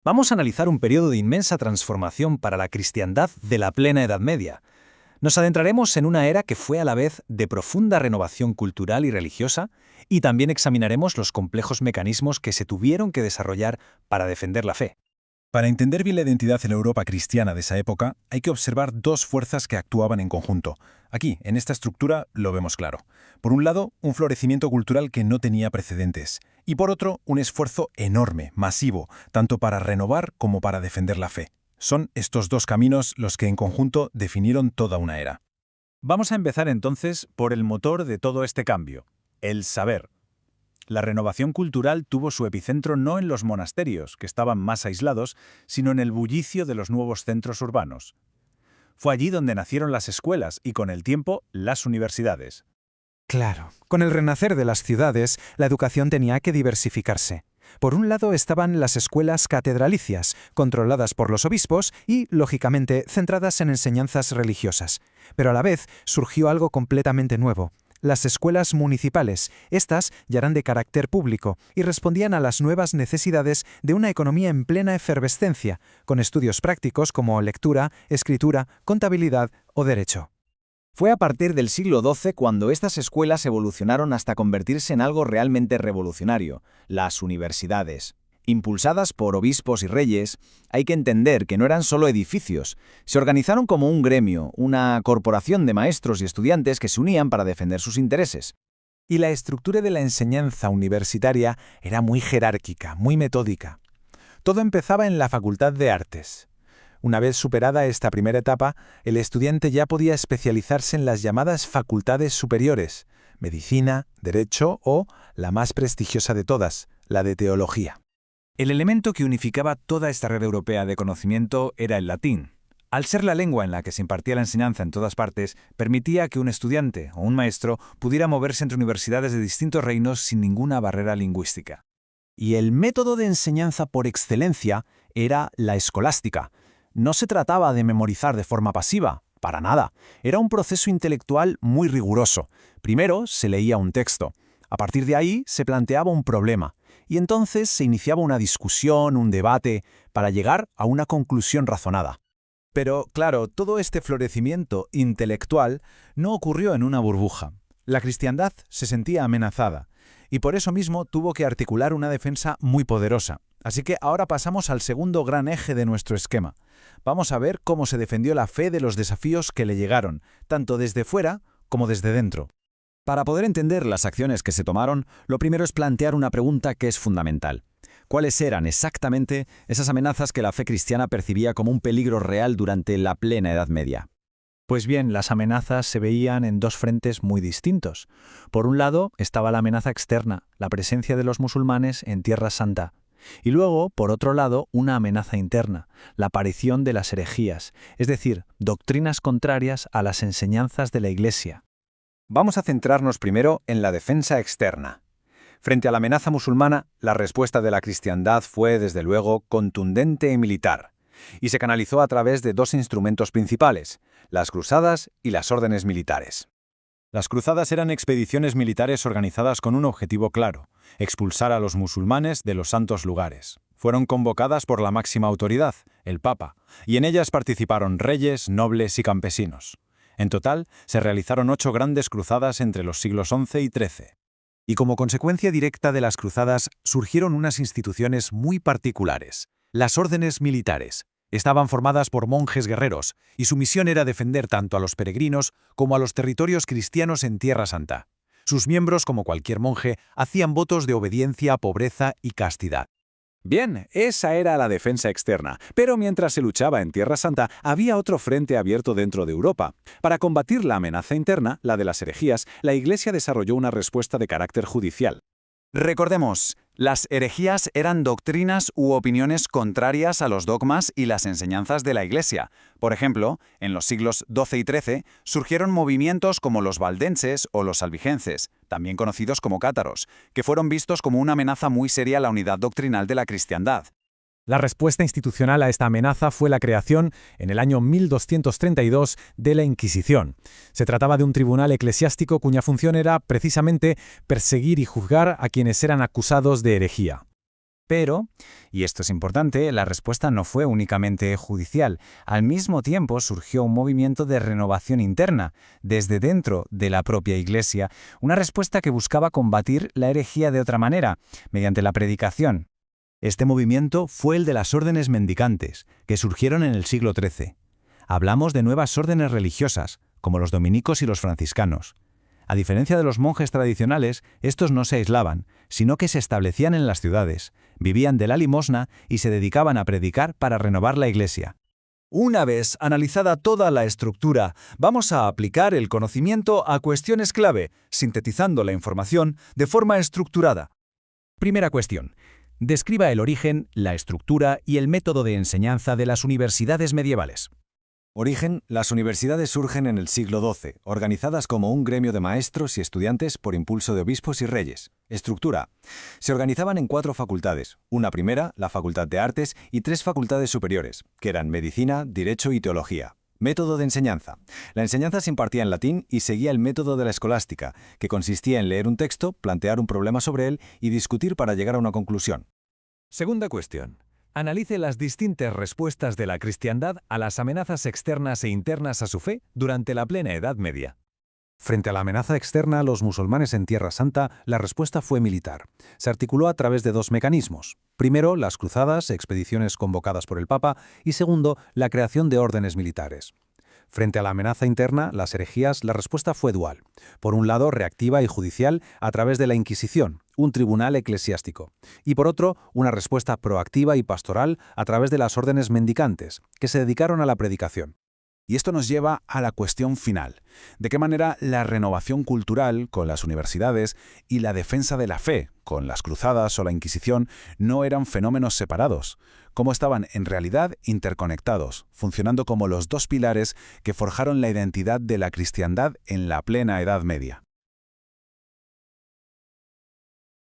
Vamos a analizar un periodo de inmensa transformación para la cristiandad de la plena Edad Media. Nos adentraremos en una era que fue a la vez de profunda renovación cultural y religiosa, y también examinaremos los complejos mecanismos que se tuvieron que desarrollar para defender la fe. Para entender bien la identidad en la Europa cristiana de esa época, hay que observar dos fuerzas que actuaban en conjunto. Aquí, en esta estructura, lo vemos claro. Por un lado, un florecimiento cultural que no tenía precedentes. Y por otro, un esfuerzo enorme, masivo, tanto para renovar como para defender la fe. Son estos dos caminos los que en conjunto definieron toda una era. Vamos a empezar entonces por el motor de todo este cambio, el saber. La renovación cultural tuvo su epicentro no en los monasterios, que estaban más aislados, sino en el bullicio de los nuevos centros urbanos. Fue allí donde nacieron las escuelas y, con el tiempo, las universidades. Claro, con el renacer de las ciudades, la educación tenía que diversificarse. Por un lado estaban las escuelas catedralicias, controladas por los obispos y, lógicamente, centradas en enseñanzas religiosas. Pero a la vez surgió algo completamente nuevo. Las escuelas municipales. Estas ya eran de carácter público y respondían a las nuevas necesidades de una economía en plena efervescencia, con estudios prácticos como lectura, escritura, contabilidad o derecho. Fue a partir del siglo XII cuando estas escuelas evolucionaron hasta convertirse en algo realmente revolucionario, las universidades. Impulsadas por obispos y reyes, hay que entender que no eran solo edificios, se organizaron como un gremio, una corporación de maestros y estudiantes que se unían para defender sus intereses. Y la estructura de la enseñanza universitaria era muy jerárquica, muy metódica. Todo empezaba en la Facultad de Artes. Una vez superada esta primera etapa, el estudiante ya podía especializarse en las llamadas facultades superiores, medicina, derecho o, la más prestigiosa de todas, la de teología. El elemento que unificaba toda esta red europea de conocimiento era el latín. Al ser la lengua en la que se impartía la enseñanza en todas partes, permitía que un estudiante o un maestro pudiera moverse entre universidades de distintos reinos sin ninguna barrera lingüística. Y el método de enseñanza por excelencia era la escolástica. No se trataba de memorizar de forma pasiva, para nada. Era un proceso intelectual muy riguroso. Primero se leía un texto. A partir de ahí se planteaba un problema. Y entonces se iniciaba una discusión, un debate, para llegar a una conclusión razonada. Pero, claro, todo este florecimiento intelectual no ocurrió en una burbuja. La cristiandad se sentía amenazada, y por eso mismo tuvo que articular una defensa muy poderosa. Así que ahora pasamos al segundo gran eje de nuestro esquema. Vamos a ver cómo se defendió la fe de los desafíos que le llegaron, tanto desde fuera como desde dentro. Para poder entender las acciones que se tomaron, lo primero es plantear una pregunta que es fundamental. ¿Cuáles eran exactamente esas amenazas que la fe cristiana percibía como un peligro real durante la plena Edad Media? Pues bien, las amenazas se veían en dos frentes muy distintos. Por un lado estaba la amenaza externa, la presencia de los musulmanes en Tierra Santa. Y luego, por otro lado, una amenaza interna, la aparición de las herejías, es decir, doctrinas contrarias a las enseñanzas de la Iglesia. Vamos a centrarnos primero en la defensa externa. Frente a la amenaza musulmana, la respuesta de la cristiandad fue, desde luego, contundente y militar, y se canalizó a través de dos instrumentos principales, las cruzadas y las órdenes militares. Las cruzadas eran expediciones militares organizadas con un objetivo claro: expulsar a los musulmanes de los santos lugares. Fueron convocadas por la máxima autoridad, el Papa, y en ellas participaron reyes, nobles y campesinos. En total, se realizaron 8 grandes cruzadas entre los siglos XI y XIII. Y como consecuencia directa de las cruzadas, surgieron unas instituciones muy particulares, las órdenes militares. Estaban formadas por monjes guerreros, y su misión era defender tanto a los peregrinos como a los territorios cristianos en Tierra Santa. Sus miembros, como cualquier monje, hacían votos de obediencia, pobreza y castidad. Bien, esa era la defensa externa, pero mientras se luchaba en Tierra Santa, había otro frente abierto dentro de Europa. Para combatir la amenaza interna, la de las herejías, la Iglesia desarrolló una respuesta de carácter judicial. Recordemos, las herejías eran doctrinas u opiniones contrarias a los dogmas y las enseñanzas de la Iglesia. Por ejemplo, en los siglos XII y XIII surgieron movimientos como los valdenses o los albigenses, también conocidos como cátaros, que fueron vistos como una amenaza muy seria a la unidad doctrinal de la cristiandad. La respuesta institucional a esta amenaza fue la creación, en el año 1232, de la Inquisición. Se trataba de un tribunal eclesiástico cuya función era, precisamente, perseguir y juzgar a quienes eran acusados de herejía. Pero, y esto es importante, la respuesta no fue únicamente judicial. Al mismo tiempo surgió un movimiento de renovación interna, desde dentro de la propia Iglesia, una respuesta que buscaba combatir la herejía de otra manera, mediante la predicación. Este movimiento fue el de las órdenes mendicantes, que surgieron en el siglo XIII. Hablamos de nuevas órdenes religiosas, como los dominicos y los franciscanos. A diferencia de los monjes tradicionales, estos no se aislaban, sino que se establecían en las ciudades, vivían de la limosna y se dedicaban a predicar para renovar la Iglesia. Una vez analizada toda la estructura, vamos a aplicar el conocimiento a cuestiones clave, sintetizando la información de forma estructurada. Primera cuestión. Describa el origen, la estructura y el método de enseñanza de las universidades medievales. Origen: las universidades surgen en el siglo XII, organizadas como un gremio de maestros y estudiantes por impulso de obispos y reyes. Estructura: se organizaban en 4 facultades, una primera, la Facultad de Artes, y 3 facultades superiores, que eran Medicina, Derecho y Teología. Método de enseñanza: la enseñanza se impartía en latín y seguía el método de la escolástica, que consistía en leer un texto, plantear un problema sobre él y discutir para llegar a una conclusión. Segunda cuestión. Analice las distintas respuestas de la cristiandad a las amenazas externas e internas a su fe durante la plena Edad Media. Frente a la amenaza externa a los musulmanes en Tierra Santa, la respuesta fue militar. Se articuló a través de 2 mecanismos. Primero, las cruzadas, expediciones convocadas por el Papa, y segundo, la creación de órdenes militares. Frente a la amenaza interna, las herejías, la respuesta fue dual. Por un lado, reactiva y judicial a través de la Inquisición, un tribunal eclesiástico. Y por otro, una respuesta proactiva y pastoral a través de las órdenes mendicantes, que se dedicaron a la predicación. Y esto nos lleva a la cuestión final. ¿De qué manera la renovación cultural con las universidades y la defensa de la fe con las cruzadas o la Inquisición no eran fenómenos separados? ¿Cómo estaban en realidad interconectados, funcionando como los 2 pilares que forjaron la identidad de la cristiandad en la plena Edad Media?